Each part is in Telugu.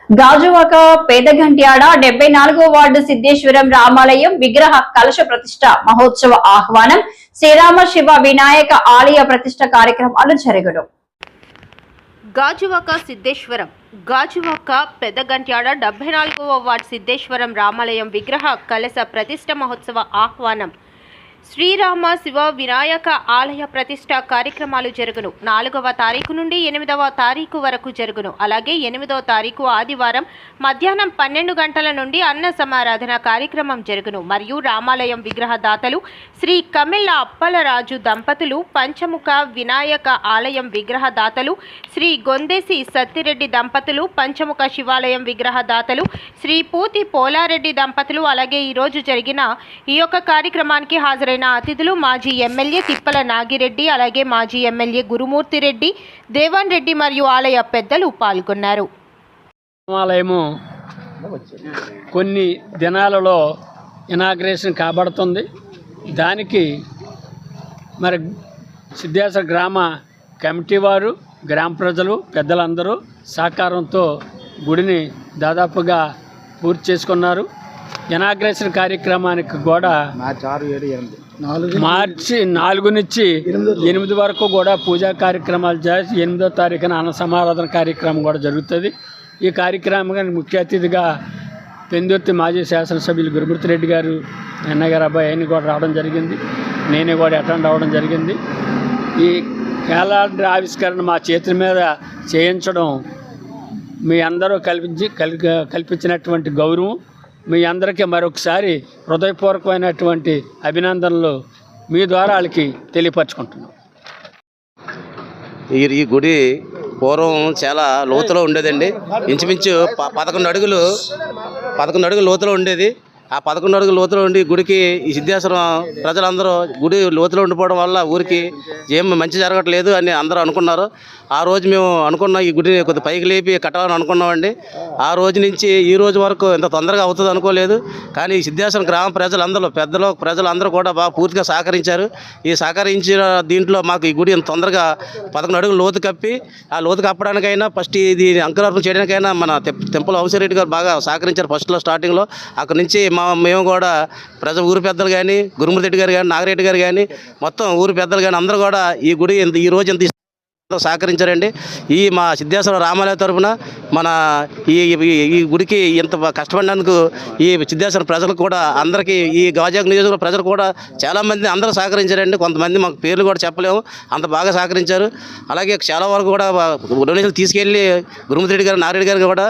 గాజువాక పేదగంట్యాడ 74వ వార్డు సిద్ధేశ్వరం రామాలయం విగ్రహ కలశ ప్రతిష్ట మహోత్సవ ఆహ్వానం శ్రీరామ శివ వినాయక ఆలయ ప్రతిష్ట కార్యక్రమాలు జరుగును. గాజువాక సిద్ధేశ్వరం గాజువాక పెద్దగంట్యాడ 74వ వార్డు సిద్ధేశ్వరం రామాలయం విగ్రహ కలశ ప్రతిష్ట మహోత్సవ ఆహ్వానం శ్రీరామ శివ వినాయక ఆలయ ప్రతిష్ట కార్యక్రమాలు జరుగును. 4వ తారీఖు నుండి 8వ తారీఖు వరకు జరుగును. అలాగే 8వ తారీఖు ఆదివారం మధ్యాహ్నం 12 గంటల నుండి అన్న సమారాధన కార్యక్రమం జరుగును. మరియు రామాలయం విగ్రహ దాతలు శ్రీ కమిళ్ళ అప్పలరాజు దంపతులు, పంచముఖ వినాయక ఆలయం విగ్రహ దాతలు శ్రీ గొందేసి సత్తిరెడ్డి దంపతులు, పంచముఖ శివాలయం విగ్రహ దాతలు శ్రీ పూతి పోలారెడ్డి దంపతులు, అలాగే ఈరోజు జరిగిన ఈ యొక్క కార్యక్రమానికి హాజరైన అతిథులు మాజీ ఎమ్మెల్యే తిప్పల నాగిరెడ్డి, అలాగే మాజీ ఎమ్మెల్యే గురుమూర్తి రెడ్డి, దేవన్ రెడ్డి మరియు ఆలయ పెద్దలు పాల్గొన్నారు. రామాలయము కొన్ని దినాలలో ఇనాగ్రేషన్ కాబడుతుంది. దానికి మరి సిద్ధేశ్వర గ్రామ కమిటీ వారు, గ్రామ ప్రజలు, పెద్దలందరూ సహకారంతో గుడిని దాదాపుగా పూర్తి చేసుకున్నారు. ఇనాగ్రేషన్ కార్యక్రమానికి కూడా మార్చి 4 నుంచి 8 వరకు కూడా పూజా కార్యక్రమాలు చేసి 8వ తారీఖున అన్న సమారాధన కార్యక్రమం కూడా జరుగుతుంది. ఈ కార్యక్రమానికి ముఖ్య అతిథిగా పెందుర్తి మాజీ శాసనసభ్యులు గురుమూర్తి రెడ్డి గారు, అన్నయ్య గారు అబ్బాయి ఆయన కూడా రావడం జరిగింది. నేనే కూడా అటెండ్ అవ్వడం జరిగింది. ఈ క్యాలెండర్ ఆవిష్కరణ మా చేతుల మీద చేయించడం మీ అందరూ కల్పించినటువంటి గౌరవం. మీ అందరికీ మరొకసారి హృదయపూర్వకమైనటువంటి అభినందనలు మీ ద్వారా వాళ్ళకి తెలియపరచుకుంటున్నాం. ఈ గుడి పూర్వం చాలా లోతులో ఉండేదండి. ఇంచుమించు 11 అడుగులు లోతులో ఉండేది. ఆ 11 అడుగుల లోతులో ఉండి గుడికి ఈ సిద్ధేశ్వరం ప్రజలందరూ గుడి లోతులో ఉండిపోవడం వల్ల ఊరికి ఏం మంచి జరగట్లేదు అని అందరూ అనుకున్నారు. ఆ రోజు మేము అనుకున్నాం ఈ గుడిని కొద్ది పైకి లేపి కట్టాలని అనుకున్నామండి. ఆ రోజు నుంచి ఈ రోజు వరకు ఇంత తొందరగా అవుతుంది అనుకోలేదు. కానీ ఈ సిద్ధేశ్వరం గ్రామ ప్రజలందరూ ప్రజలందరూ కూడా బాగా పూర్తిగా సహకరించారు. ఈ సహకరించిన దీంట్లో మాకు ఈ గుడి ఇంత తొందరగా 11 అడుగులు లోతు కప్పి, ఆ లోతు కప్పడానికైనా ఫస్ట్ ఇది అంకురార్పణ చేయడానికైనా మన టెంపుల్ వంశీరెడ్డి గారు బాగా సహకరించారు. ఫస్ట్లో స్టార్టింగ్లో అక్కడి నుంచి మేము కూడా ఊరు పెద్దలు కానీ, గురుమూర్తి రెడ్డి గారు కానీ, నాగిరెడ్డి గారు కానీ, మొత్తం ఊరు పెద్దలు కానీ అందరూ కూడా ఈ గుడి ఈ రోజు ఇంత సహకరించారండి. ఈ మా సిద్ధేశ్వర రామాలయ తరఫున మన ఈ గుడికి ఇంత కష్టపడినందుకు ఈ సిద్ధేశ్వర ప్రజలకు కూడా అందరికీ ఈ గాజువాక నియోజకవర్గ ప్రజలు కూడా చాలామంది అందరూ సహకరించారండి. కొంతమంది మాకు పేర్లు కూడా చెప్పలేము, అంత బాగా సహకరించారు. అలాగే చాలా వరకు కూడా డొనేషన్ తీసుకెళ్ళి గురుమూర్తి రెడ్డి గారు, నాగిరెడ్డి గారు కూడా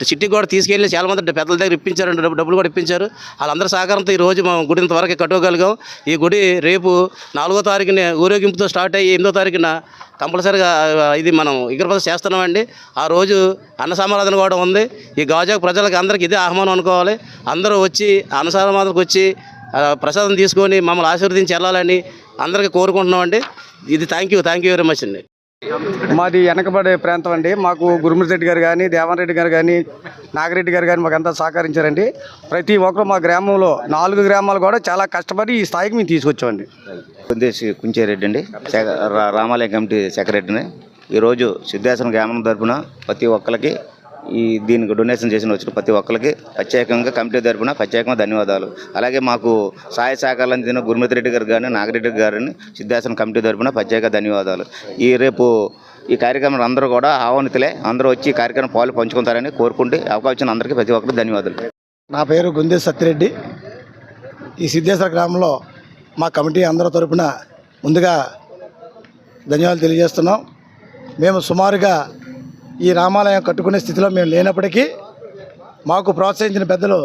సిటీకి కూడా తీసుకెళ్ళి చాలామంది పెద్దల దగ్గర ఇప్పించారు, డబ్బులు కూడా ఇప్పించారు. వాళ్ళందరూ సహకారంతో ఈ రోజు మేము గుడి ఇంతవరకు కట్టుకోగలిగాం. ఈ గుడి రేపు 4వ తారీఖున ఊరేగింపుతో స్టార్ట్ అయ్యి 8వ తారీఖున కంపల్సరీగా ఇది మనం విగ్రహప్రతిష్ఠ చేస్తున్నామండి. ఆ రోజు అన్న సమారాధన కూడా ఉంది. ఈ గాజువాక ప్రజలకు అందరికీ ఇదే ఆహ్వానం అనుకోవాలి. అందరూ వచ్చి అన్న సమారాధనకు వచ్చి ప్రసాదం తీసుకొని మమ్మల్ని ఆశీర్వదించి వెళ్ళాలని అందరికీ కోరుకుంటున్నామండి. ఇది థ్యాంక్ యూ వెరీ మచ్ అండి. మాది వెనకబడే ప్రాంతం అండి. మాకు గురుమూర్తి రెడ్డి గారు కానీ, దేవన్ రెడ్డి గారు కానీ, నాగిరెడ్డి గారు కానీ మాకు అంతా సహకరించారండి. ప్రతి ఒక్కరు మా గ్రామంలో 4 గ్రామాలు కూడా చాలా కష్టపడి ఈ స్థాయికి మేము తీసుకొచ్చామండి. కుంచేరెడ్డి అండి, రామాలయ కమిటీ సెక్రటరీని. ఈరోజు సిద్ధేశ్వరం గ్రామం తరపున ప్రతి ఒక్కరికి దీనికి డొనేషన్ వచ్చిన ప్రతి ఒక్కరికి ప్రత్యేకంగా కమిటీ తరపున ప్రత్యేకంగా ధన్యవాదాలు. అలాగే మాకు సహాయ సహకారాలు అందిన గురుమూర్తి రెడ్డి గారు కానీ, నాగిరెడ్డి గారిని సిద్ధేశ్వరం కమిటీ తరపున ప్రత్యేక ధన్యవాదాలు. రేపు ఈ కార్యక్రమం అందరూ కూడా ఆహ్వానితులే, అందరూ వచ్చి ఈ కార్యక్రమం పాలు పంచుకుంటారని కోరుకుంటే అవకాశం అందరికీ ప్రతి ఒక్కరికి ధన్యవాదాలు. నా పేరు గొందేసి సత్తిరెడ్డి. ఈ సిద్ధేశ్వర గ్రామంలో మా కమిటీ అందరి తరపున ముందుగా ధన్యవాదాలు తెలియజేస్తున్నాం. మేము సుమారుగా ఈ రామాలయం కట్టుకునే స్థితిలో మేము లేనప్పటికీ మాకు ప్రోత్సహించిన పెద్దలు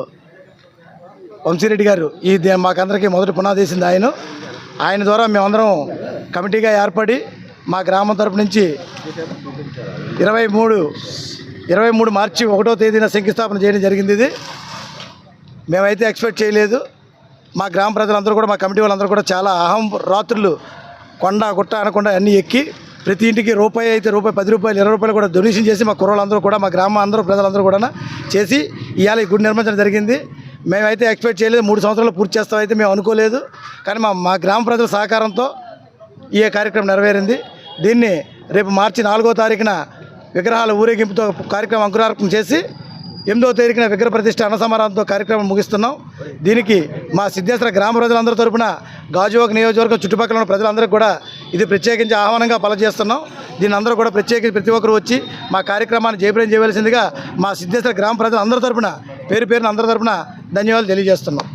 వంశీరెడ్డి గారు మాకందరికీ మొదటి పునాది వేసింది ఆయన ద్వారా మేమందరం కమిటీగా ఏర్పడి మా గ్రామం తరపు నుంచి 23 మార్చి 1వ తేదీన శంకుస్థాపన చేయడం జరిగింది. ఇది మేమైతే ఎక్స్పెక్ట్ చేయలేదు. మా గ్రామ ప్రజలందరూ కూడా, మా కమిటీ వాళ్ళందరూ కూడా చాలా రాత్రులు కొండ గుట్ట అనకుండా అన్నీ ఎక్కి ప్రతి ఇంటికి రూపాయి అయితే రూపాయి, 10 రూపాయలు, 20 రూపాయలు కూడా డొనేషన్ చేసి మా కుర్రోళ్ళందరూ కూడా, మా గ్రామ ప్రజలందరూ కూడా చేసి ఇవాళ ఈ గుడి నిర్మించడం జరిగింది. మేమైతే ఎక్స్పెక్ట్ చేయలేదు. 3 సంవత్సరాలు పూర్తి చేస్తామైతే మేము అనుకోలేదు. కానీ మా గ్రామ ప్రజల సహకారంతో ఈ కార్యక్రమం నెరవేరింది. దీన్ని రేపు మార్చి 4వ తారీఖున విగ్రహాల ఊరేగింపుతో కార్యక్రమం అంకురార్పణ చేసి 8వ తేదీన విగ్రహ ప్రతిష్ఠ అన్న సమారాధనతో కార్యక్రమం ముగిస్తున్నాం. దీనికి మా సిద్ధేశ్వర గ్రామ ప్రజలందరి తరపున గాజువాక నియోజకవర్గం చుట్టుపక్కల ఉన్న ప్రజలందరికీ కూడా ఇది ప్రత్యేకించి ఆహ్వానంగా పనిచేస్తున్నాం. దీన్ని అందరూ కూడా ప్రత్యేకించి ప్రతి ఒక్కరు వచ్చి మా కార్యక్రమాన్ని జయప్రదం చేయవలసిందిగా మా సిద్ధేశ్వర గ్రామ ప్రజలందరి తరపున పేరు పేరున అందరి తరపున ధన్యవాదాలు తెలియజేస్తున్నాం.